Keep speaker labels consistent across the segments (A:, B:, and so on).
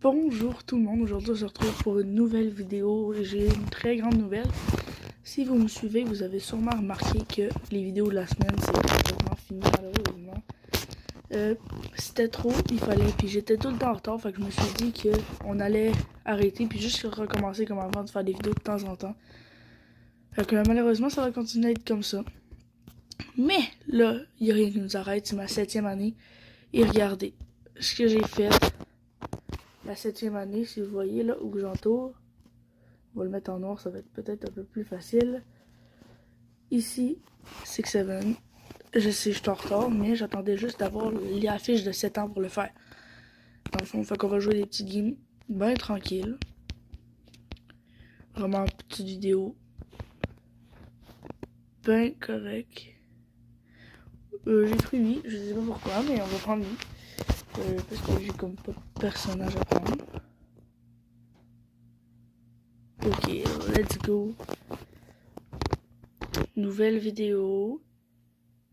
A: Bonjour tout le monde, aujourd'hui on se retrouve pour une nouvelle vidéo et j'ai une très grande nouvelle. Si vous me suivez, vous avez sûrement remarqué que les vidéos de la semaine c'est complètement fini malheureusement. C'était trop, il fallait, puis j'étais tout le temps en retard, fait que je me suis dit qu'on allait arrêter puis juste recommencer comme avant de faire des vidéos de temps en temps. Fait que malheureusement ça va continuer à être comme ça. Mais là, il n'y a rien qui nous arrête, c'est ma 7e année. Et regardez, ce que j'ai fait. La 7e année, si vous voyez là où j'entoure, on va le mettre en noir, ça va être peut-être un peu plus facile. Ici, 6-7. Je sais, je suis en retard, mais j'attendais juste d'avoir l'affiche de 7 ans pour le faire. Dans le fond, fait qu'on va jouer des petites games bien tranquilles. Vraiment petite vidéo. Ben correct. J'ai pris 8, je sais pas pourquoi, mais on va prendre 8. Parce que j'ai comme pas de personnage à prendre. Ok, let's go. Nouvelle vidéo.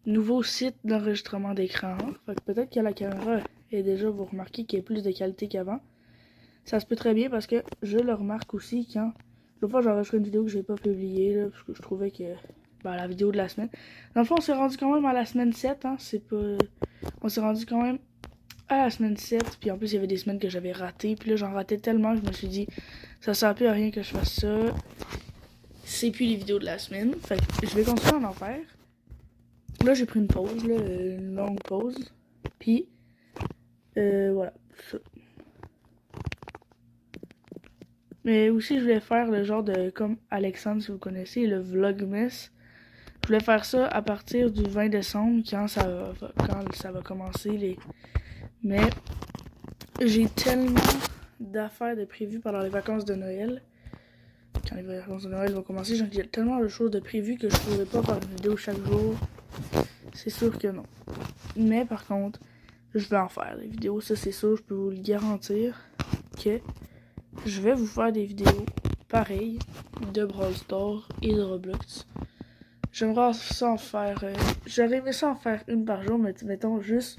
A: Nouveau site d'enregistrement d'écran. Fait que peut-être que la caméra est déjà, vous remarquez qu'il y a plus de qualité qu'avant. Ça se peut très bien parce que je le remarque aussi quand l'autre fois j'ai enregistré une vidéo que j'ai pas publiée là, parce que je trouvais que la vidéo de la semaine. Dans le fond, on s'est rendu quand même à la semaine 7, hein. C'est pas. On s'est rendu quand même à la semaine 7. Puis en plus il y avait des semaines que j'avais ratées. Puis là j'en ratais tellement que je me suis dit ça sert plus à rien que je fasse ça. C'est plus les vidéos de la semaine. Fait que je vais continuer à en faire. Là, j'ai pris une pause, là, une longue pause. Puis, voilà, ça. Mais aussi, je voulais faire le genre de, comme Alexandre, si vous connaissez, le Vlogmas. Je voulais faire ça à partir du 20 décembre, quand ça va commencer. Mais j'ai tellement d'affaires de prévues pendant les vacances de Noël. Quand les vacances de Noël vont commencer, j'ai tellement de choses de prévues que je ne pourrais pas faire une vidéo chaque jour. C'est sûr que non. Mais par contre, je vais en faire des vidéos, ça c'est sûr, je peux vous le garantir que je vais vous faire des vidéos pareilles de Brawl Stars et de Roblox. J'aimerais ça en faire, j'aurais aimé ça en faire une par jour, mais mettons juste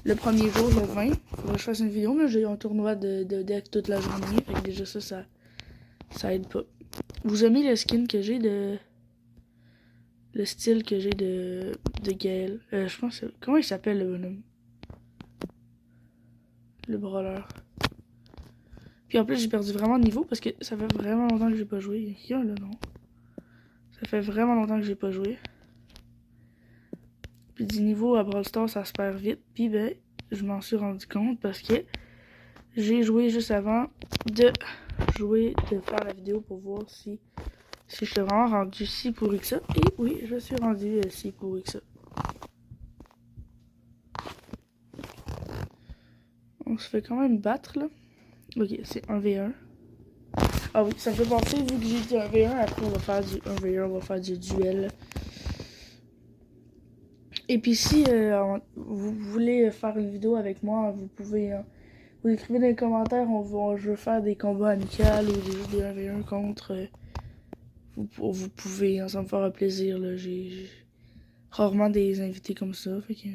A: le premier jour, le 20, faudrait que je fasse une vidéo, mais j'ai un tournoi de deck toute la journée, fait que déjà ça aide pas. Vous aimez le skin que j'ai de... Le style que j'ai de Gaël. Je pense... Comment il s'appelle le bonhomme? Le brawler. Puis en plus, j'ai perdu vraiment de niveau parce que ça fait vraiment longtemps que j'ai pas joué. Il y a là, non? Ça fait vraiment longtemps que j'ai pas joué. Puis du niveau à Brawl Stars, ça se perd vite. Puis ben, je m'en suis rendu compte parce que j'ai joué juste avant de faire la vidéo pour voir si je suis vraiment rendu si pourri que ça. Et oui, je suis rendu si pourri que ça. On se fait quand même battre là. Ok, c'est 1v1. Ah oui, ça me fait penser, vu que j'ai dit 1v1, après on va faire du 1v1, on va faire du duel. Et puis si vous voulez faire une vidéo avec moi, vous pouvez, vous écrivez dans les commentaires, je veux faire des combats amicaux ou des 1v1 contre. Vous pouvez, hein, ça me fera plaisir, là. J'ai rarement des invités comme ça. Fait que...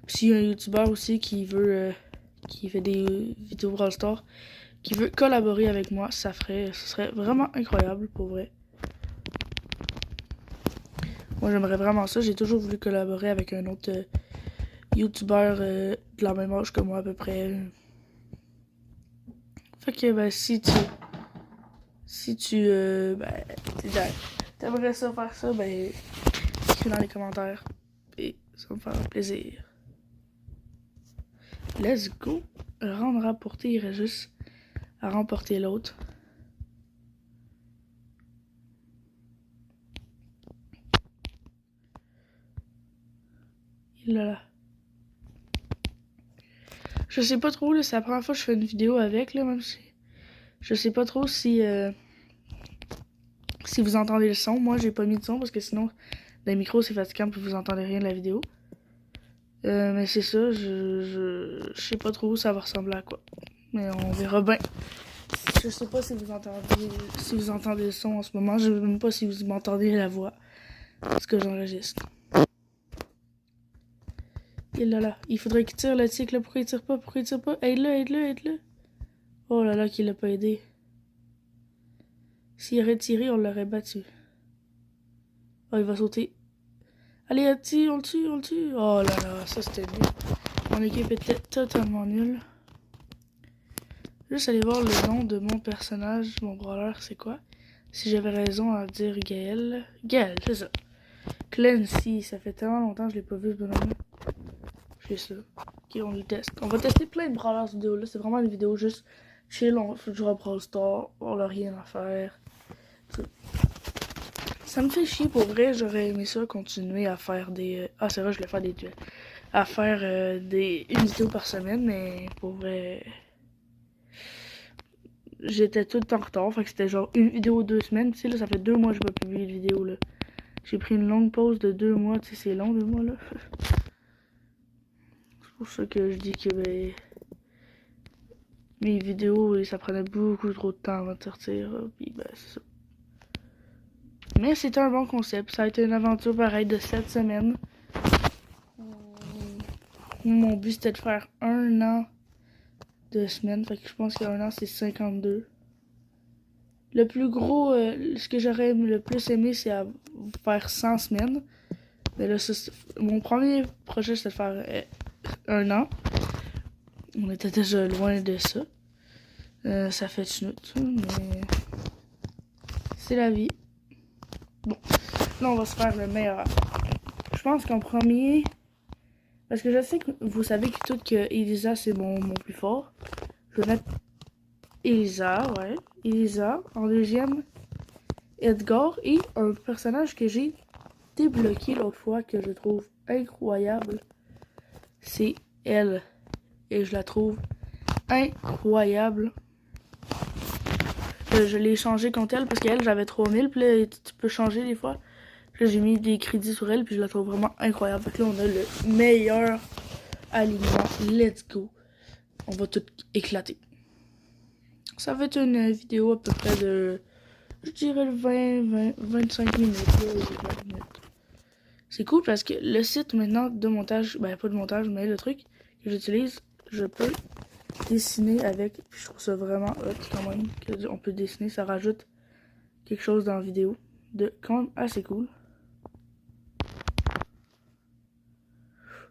A: S'il y a un youtubeur aussi qui veut, qui fait des vidéos Brawl Stars, qui veut collaborer avec moi, ce serait vraiment incroyable pour vrai. Moi j'aimerais vraiment ça, j'ai toujours voulu collaborer avec un autre youtubeur de la même âge que moi à peu près. Fait que ben si tu t'aimerais ça faire ça, ben écris dans les commentaires et ça me fera plaisir. Let's go. Rendre rapporté, il reste juste à remporter l'autre. Il est là. Je sais pas trop, là, c'est la première fois que je fais une vidéo avec, là, même si... Je sais pas trop si vous entendez le son. Moi, j'ai pas mis de son parce que sinon, dans les micros, c'est fatigant puis vous entendez rien de la vidéo. Mais c'est ça, je sais pas trop où ça va ressembler à quoi. Mais on verra bien. Je sais pas si vous entendez le son en ce moment. Je sais même pas si vous m'entendez la voix. Parce que j'enregistre. Il est là. Il faudrait qu'il tire le tic là. Pourquoi il tire pas? Aide-le. Oh là là, qu'il l'a pas aidé. S'il aurait tiré, on l'aurait battu. Oh, il va sauter. Allez, on le tue, on le tue. Oh là là, ça c'était nul. Mon équipe était totalement nulle. Juste aller voir le nom de mon personnage, mon brawler, c'est quoi? Si j'avais raison à dire Gaël. Gaël, c'est ça. Clancy, ça fait tellement longtemps que je l'ai pas vu ce bonhomme. C'est ça. Ok, on le teste. On va tester plein de brawlers cette vidéo là. C'est vraiment une vidéo juste chill. On fait jouer à Brawl Stars. On n'a rien à faire. Ça me fait chier pour vrai. J'aurais aimé ça continuer à faire des. Ah, c'est vrai, je voulais faire des duels. À faire une vidéo par semaine, mais pour vrai. J'étais tout le temps en retard. Fait que c'était genre une vidéo 2 semaines. Tu sais, là, ça fait 2 mois que je n'ai pas publié de vidéo là. J'ai pris une longue pause de 2 mois. Tu sais, c'est long 2 mois là. C'est pour ça que je dis que ben, mes vidéos, ça prenait beaucoup trop de temps avant de sortir. Puis ben, c'est ça. Mais c'était un bon concept. Ça a été une aventure pareille de 7 semaines. Mon but c'était de faire 1 an de semaines. Fait que je pense qu'un an c'est 52. Le plus gros, ce que j'aurais le plus aimé, c'est faire 100 semaines. Mais là, mon premier projet c'était de faire 1 an. On était déjà loin de ça. Ça fait chenoute, mais c'est la vie. Bon, là on va se faire le meilleur. Je pense qu'en premier, parce que je sais que vous savez que Elisa c'est mon plus fort. Je vais mettre Elisa, ouais. Elisa. En deuxième, Edgar. Et un personnage que j'ai débloqué l'autre fois que je trouve incroyable. C'est elle. Et je la trouve incroyable. Je l'ai changé contre elle parce qu'elle j'avais 3000. Puis là, tu peux changer des fois. Puis là, j'ai mis des crédits sur elle. Puis je la trouve vraiment incroyable. Fait que là, on a le meilleur alignement. Let's go. On va tout éclater. Ça va être une vidéo à peu près de, je dirais 25 minutes. C'est cool parce que le site maintenant de montage, ben pas de montage, mais le truc que j'utilise, je peux dessiner avec. Puis je trouve ça vraiment hot quand même, qu'on peut dessiner, ça rajoute quelque chose dans la vidéo de quand même assez cool.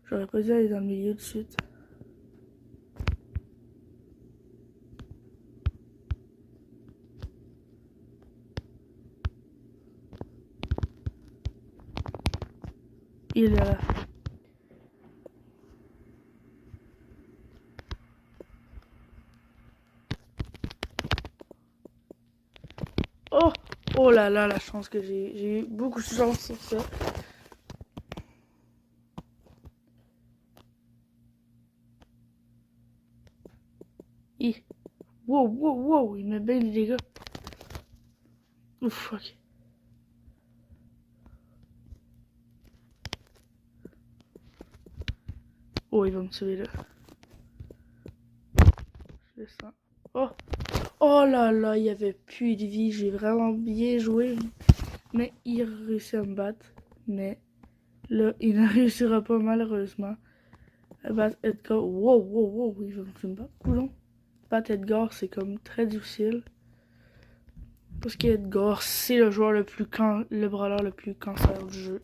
A: J'aurais pas dû aller dans le milieu tout de suite. Il est là. Oh! Oh là là, la chance que j'ai eu beaucoup de chance sur ça. Wow, wow, wow, il met bien des dégâts. Ouf, fuck. Oh, il va me tuer là. Je le sens. Oh! Oh là là, il y avait plus de vie. J'ai vraiment bien joué. Mais il a réussi à me battre. Mais là, il ne réussira pas malheureusement à battre Edgar. Wow, wow, wow, il va me battre. Coulon. Battre Edgar, c'est comme très difficile. Parce qu'Edgar, c'est le joueur le brawler le plus cancer du jeu.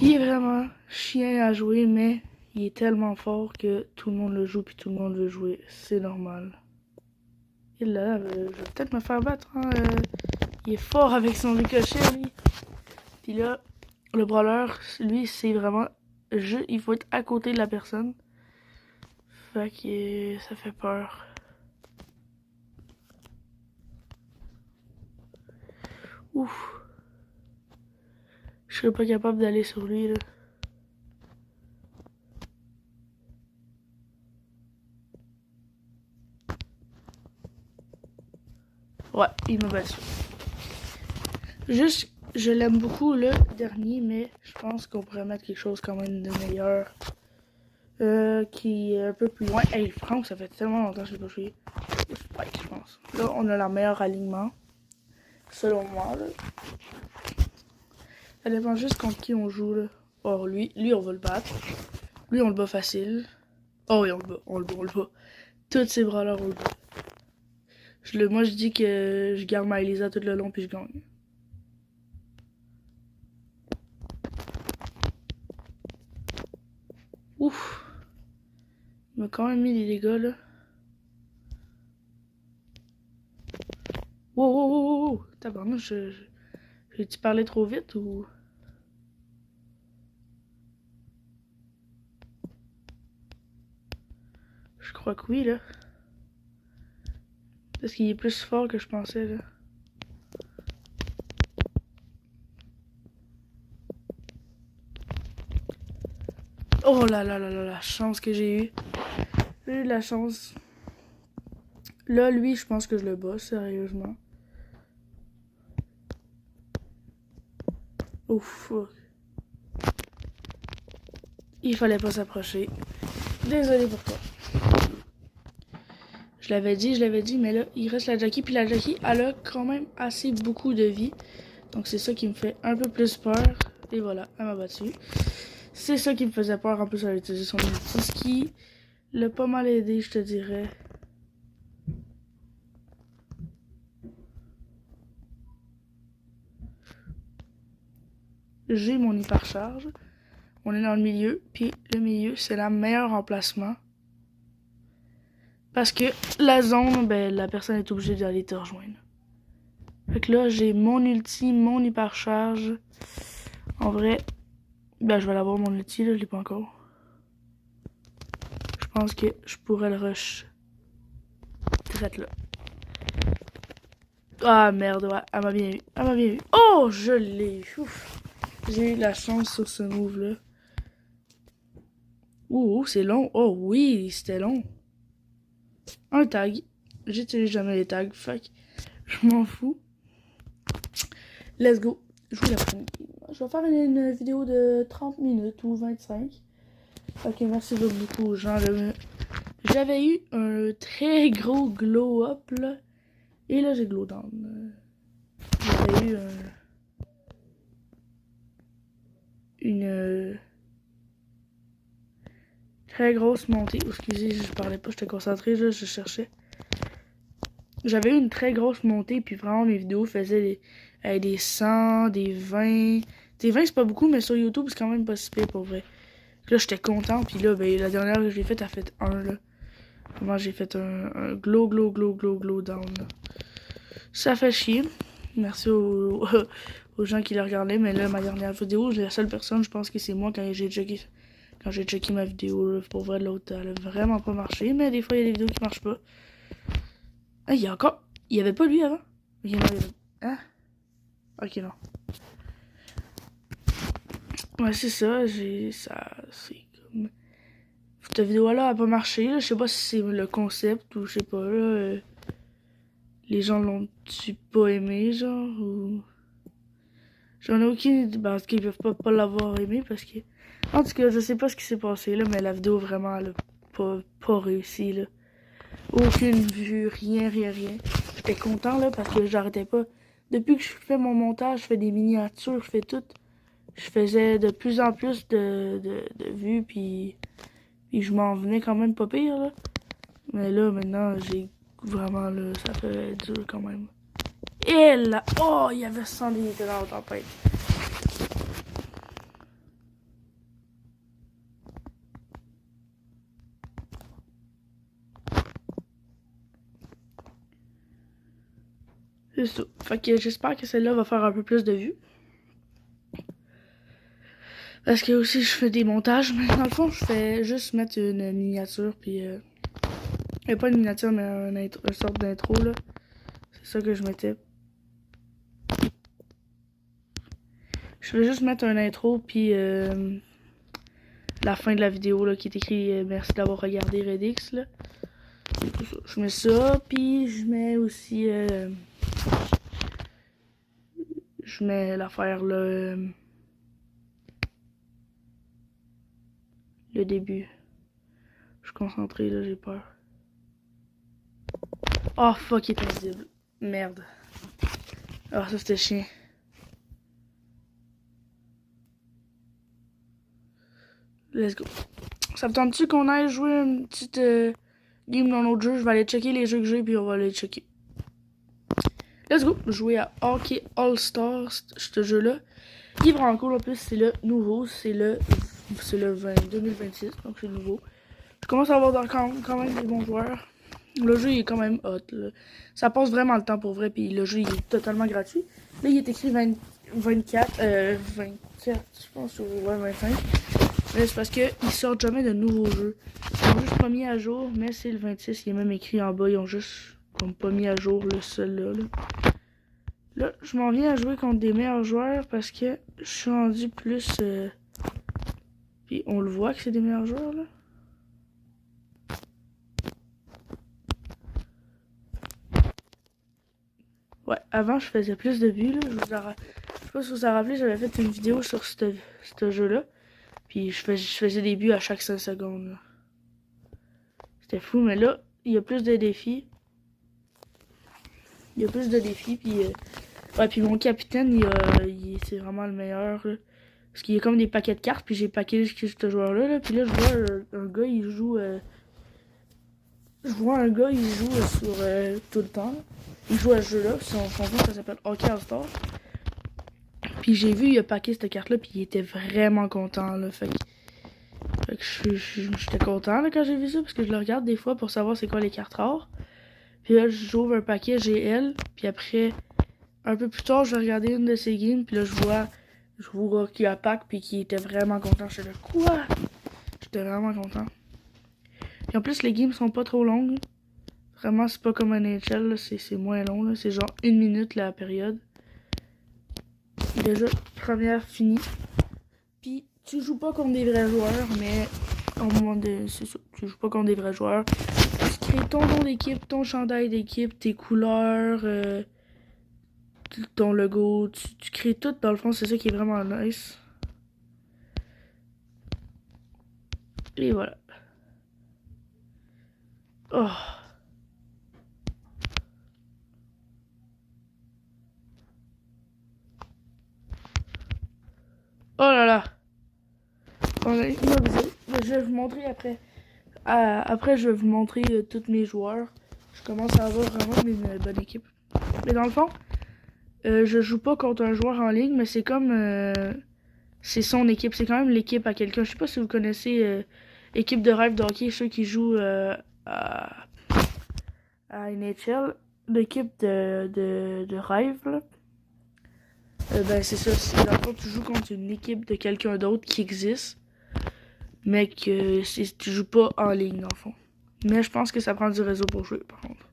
A: Il est vraiment chien à jouer, mais il est tellement fort que tout le monde le joue puis tout le monde veut jouer. C'est normal. Et là, je vais peut-être me faire battre. Hein, il est fort avec son ricochet, lui. Puis là, le brawler, lui, c'est vraiment... il faut être à côté de la personne. Fait que ça fait peur. Ouf. Je serais pas capable d'aller sur lui, là. Ouais, il m'a battu. Juste, je l'aime beaucoup, le dernier, mais je pense qu'on pourrait mettre quelque chose quand même de meilleur. Qui est un peu plus loin. Hey, Franck, ça fait tellement longtemps que je l'ai pas joué. Spike, je pense. Là, on a le meilleur alignement. Selon moi, là. Ça dépend juste contre qui on joue, là. Oh, lui, on va le battre. Lui, on le bat facile. Oh oui, on le bat. tous ces brawlers au jeu. Moi, je dis que je garde ma Elisa tout le long puis je gagne. Ouf! Il m'a quand même mis des dégâts, là. Wow, wow, wow, wow, wow! Tabarnouche, j'ai-tu parlé trop vite ou... Je crois que oui, là. Parce qu'il est plus fort que je pensais, là. Oh là là là là, la chance que j'ai eue. J'ai eu de la chance. Là, lui, je pense que je le bats, sérieusement. Ouf. Il fallait pas s'approcher. Désolé pour toi. Je l'avais dit, mais là, il reste la Jackie. Puis la Jackie, elle a quand même assez beaucoup de vie. Donc c'est ça qui me fait un peu plus peur. Et voilà, elle m'a battu. C'est ça qui me faisait peur. En plus, elle a utilisé son ulti, ce qui l'a pas mal aidé, je te dirais. J'ai mon hypercharge. On est dans le milieu. Puis le milieu, c'est le meilleur emplacement. Parce que la zone, ben, la personne est obligée d'aller te rejoindre. Fait que là, j'ai mon ulti, mon hypercharge. En vrai, ben, je vais l'avoir mon ulti, là, je l'ai pas encore. Je pense que je pourrais le rush. Direct là. Ah merde, ouais, elle m'a bien eu. Elle m'a bien eu. Oh, je l'ai. Ouf. J'ai eu de la chance sur ce move-là. Ouh, c'est long. Oh oui, c'était long. Un tag. J'utilise jamais les tags, fuck. Je m'en fous. Let's go. Je vais Je vais faire une vidéo de 30 minutes ou 25. Ok, merci beaucoup aux gens. J'avais eu un très gros glow up là. Et là j'ai glow down. J'avais eu une très grosse montée. Oh, excusez, je parlais pas, j'étais concentré, là, je cherchais. J'avais eu une très grosse montée, puis vraiment mes vidéos faisaient des 100, des 20. Des 20 c'est pas beaucoup, mais sur YouTube c'est quand même pas si pire pour vrai. Là j'étais content, puis là ben, la dernière que j'ai faite, elle a fait 1 là. Comment j'ai fait un glow down là. Ça fait chier. Merci aux gens qui l'ont regardé, mais là ma dernière vidéo, la seule personne, je pense que c'est moi quand j'ai checké ma vidéo. Là, pour vrai, l'autre elle a vraiment pas marché, mais des fois il y a des vidéos qui marchent pas. Ah, il y a encore. Il y avait pas lui avant? Ok, non, il y avait... Hein? Ok, non. Ouais, c'est ça, c'est comme... Cette vidéo-là a pas marché, là. Je sais pas si c'est le concept ou je sais pas, là. Les gens l'ont-tu pas aimé, genre, ou... J'en ai aucune idée, parce qu'ils peuvent pas l'avoir aimé, parce que... En tout cas, je sais pas ce qui s'est passé, là, mais la vidéo, vraiment, elle a pas réussi, là. Aucune vue, rien. J'étais content, là, parce que j'arrêtais pas. Depuis que je fais mon montage, je fais des miniatures, je fais tout. Je faisais de plus en plus de vues, puis je m'en venais quand même pas pire, là. Mais là, maintenant, j'ai vraiment, là, ça fait dur quand même. Et là, oh, il y avait 100 unités dans la tempête. C'est ça. Fait que j'espère que celle-là va faire un peu plus de vues. Parce que aussi, je fais des montages, mais dans le fond, je fais juste mettre une miniature, puis... pas une miniature, mais une sorte d'intro, là. C'est ça que je mettais. Je vais juste mettre un intro, puis la fin de la vidéo, là, qui est écrit merci d'avoir regardé Redix, là. Je mets ça, puis je mets aussi... je mets l'affaire, là... le début. Je suis concentré, là, j'ai peur. Oh, fuck, il est invisible. Merde. Ah, ça, c'était chiant. Let's go. Ça me tente-tu qu'on aille jouer une petite game dans notre jeu. Je vais aller checker les jeux que j'ai, puis on va aller checker. Let's go! Jouer à Hockey All-Star, ce jeu-là. Il est vraiment cool en plus, c'est le nouveau, c'est le 2026, donc c'est nouveau. Je commence à avoir quand même des bons joueurs. Le jeu il est quand même hot, là. Ça passe vraiment le temps pour vrai, puis le jeu il est totalement gratuit. Là il est écrit 24, je pense, ou ouais, 25. Mais c'est parce qu'ils sortent jamais de nouveaux jeux. Ils ont juste pas mis à jour, mais c'est le 26, il est même écrit en bas, ils ont juste comme pas mis à jour le seul là. Là, je m'en viens à jouer contre des meilleurs joueurs parce que je suis rendu plus... Puis on le voit que c'est des meilleurs joueurs, là. Ouais, avant, je faisais plus de buts, là. Je sais pas si vous vous rappelez, j'avais fait une vidéo sur ce jeu-là. Puis je faisais des buts à chaque 5 secondes, là. C'était fou, mais là, il y a plus de défis. Puis... ouais, puis mon capitaine, c'est vraiment le meilleur, là. Parce qu'il y a comme des paquets de cartes, puis j'ai paqué ce joueur-là, là. Puis là, je vois un gars, il joue... sur tout le temps. Il joue à ce jeu-là, son jeu, ça s'appelle Hockey All-Star. Puis j'ai vu, il a paqué cette carte-là, puis il était vraiment content, là. Fait que j'étais content, là, quand j'ai vu ça, parce que je le regarde des fois pour savoir c'est quoi les cartes rares. Puis là, j'ouvre un paquet GL, puis après, un peu plus tard, je vais regarder une de ses games, puis là, je vois qu'il a pack, puis qu'il était vraiment content. J'étais là, quoi? J'étais vraiment content. Et en plus, les games sont pas trop longues. Vraiment, c'est pas comme un NHL, c'est moins long. C'est genre 1 minute la période. Déjà, première finie. Puis, tu joues pas contre des vrais joueurs, mais au moment de... C'est ça, tu joues pas contre des vrais joueurs. Tu crées ton nom d'équipe, ton chandail d'équipe, tes couleurs, ton logo. Tu crées tout, dans le fond, c'est ça qui est vraiment nice. Et voilà. Oh. Oh là là. On a immobilisé. Je vais vous montrer après. Après, je vais vous montrer tous mes joueurs. Je commence à avoir vraiment une bonne équipe. Mais dans le fond, je joue pas contre un joueur en ligne, mais c'est comme... c'est son équipe. C'est quand même l'équipe à quelqu'un. Je sais pas si vous connaissez l'équipe de rêve de hockey, ceux qui jouent à NHL. L'équipe de rêve, là. Ben c'est ça, dans le fond, tu joues contre une équipe de quelqu'un d'autre qui existe, mais que tu joues pas en ligne dans le fond. Mais je pense que ça prend du réseau pour jouer par contre.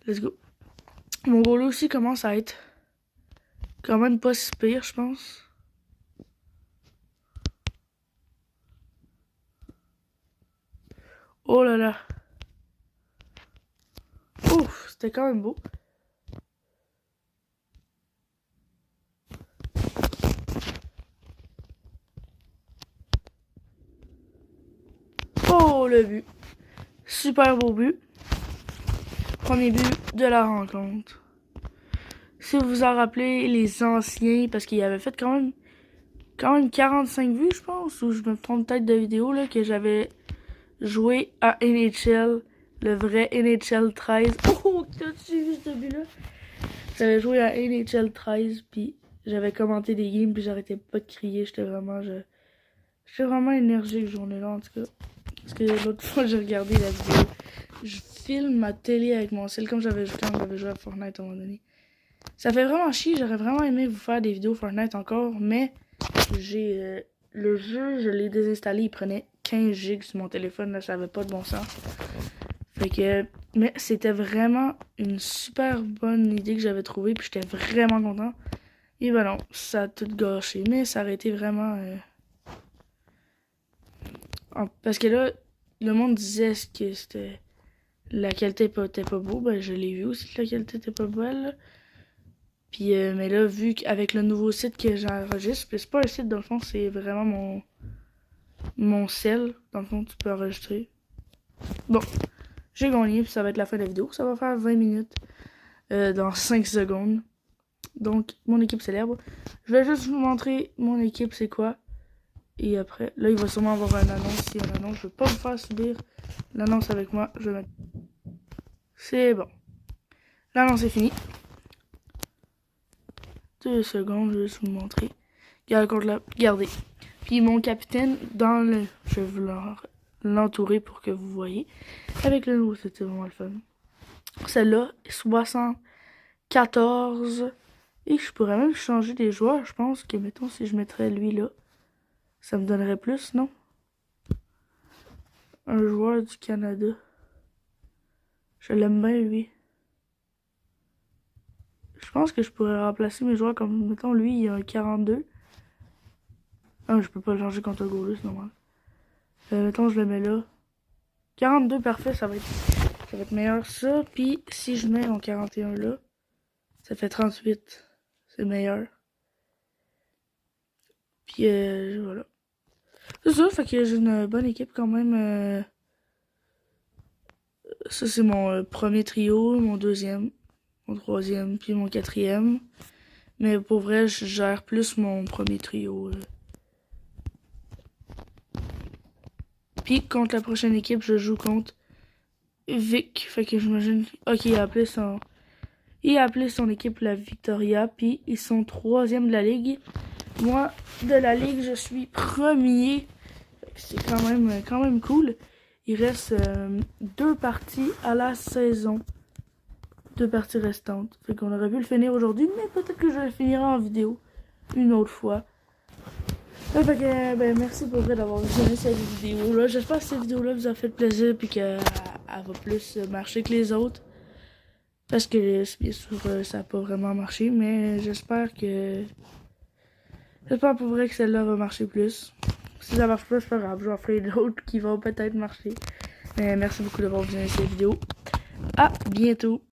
A: Let's go. Mon goal aussi commence à être quand même pas si pire, je pense. Oh là là. Ouf, c'était quand même beau. Oh, le but. Super beau but. Premier but de la rencontre. Si vous vous en rappelez, les anciens, parce qu'il avait fait quand même 45 vues, je pense, ou je me trompe peut-être de vidéo, là, que j'avais joué à NHL, le vrai NHL 13. Oh, t'as-tu vu ce but-là? J'avais joué à NHL 13, puis j'avais commenté des games, puis j'arrêtais pas de crier. J'étais vraiment énergique ce journée-là, en tout cas. Parce que l'autre fois, j'ai regardé la vidéo. Je filme ma télé avec mon cell, comme quand j'avais joué à Fortnite à un moment donné. Ça fait vraiment chier, j'aurais vraiment aimé vous faire des vidéos Fortnite encore, mais j'ai le jeu, je l'ai désinstallé, il prenait 15 gigs sur mon téléphone, là, ça avait pas de bon sens. Fait que, mais c'était vraiment une super bonne idée que j'avais trouvée, puis j'étais vraiment content. Et ben non, ça a tout gâché, mais ça aurait été vraiment... parce que là, le monde disait que c'était... La qualité était pas beau, ben je l'ai vu aussi que la qualité était pas belle, là. Puis, mais là, vu qu'avec le nouveau site que j'enregistre, c'est pas un site dans le fond, c'est vraiment mon cell. Dans le fond, tu peux enregistrer. Bon, j'ai gagné, puis ça va être la fin de la vidéo. Ça va faire 20 minutes dans 5 secondes. Donc, mon équipe célèbre. Je vais juste vous montrer mon équipe, c'est quoi. Et après, là, il va sûrement avoir une annonce. S'il y a une annonce, je ne veux pas vous faire subir l'annonce avec moi. Je vais mettre... C'est bon. L'annonce est finie. 2 secondes, je vais juste vous montrer. Regardez. Puis mon capitaine, dans le... Je vais l'entourer pour que vous voyez. Avec le nouveau, c'était vraiment le fun. Celle-là, 74. Et je pourrais même changer des joueurs. Je pense que, mettons, si je mettrais lui là, ça me donnerait plus, non? Un joueur du Canada. Je l'aime bien, lui. Je pense que je pourrais remplacer mes joueurs comme, mettons, lui, il a un 42. Ah, je peux pas le changer contre un goaler, c'est normal. Mettons, je le mets là. 42, parfait, ça va être meilleur ça. Puis, si je mets mon 41 là, ça fait 38. C'est meilleur. Puis, voilà. C'est ça, fait que j'ai une bonne équipe quand même. Ça, c'est mon premier trio, mon deuxième, mon troisième, puis mon quatrième. Mais pour vrai, je gère plus mon premier trio. Puis contre la prochaine équipe, je joue contre Vic. Fait que j'imagine... Ok, il a appelé son équipe la Victoria. Puis ils sont 3e de la ligue. Moi, de la ligue, je suis premier. C'est quand même cool. Il reste 2 parties à la saison. 2 parties restantes. Fait qu'on aurait pu le finir aujourd'hui, mais peut-être que je vais le finir en vidéo une autre fois. Fait que, ben, merci pour vrai d'avoir visionné cette vidéo-là. J'espère que cette vidéo-là vous a fait plaisir puis qu'elle va plus marcher que les autres. Parce que, bien sûr, ça n'a pas vraiment marché, mais j'espère pour vrai que celle-là va marcher plus. Si ça marche pas, c'est pas grave. J'en ferai d'autres qui vont peut-être marcher. Mais merci beaucoup d'avoir visionné cette vidéo. À bientôt.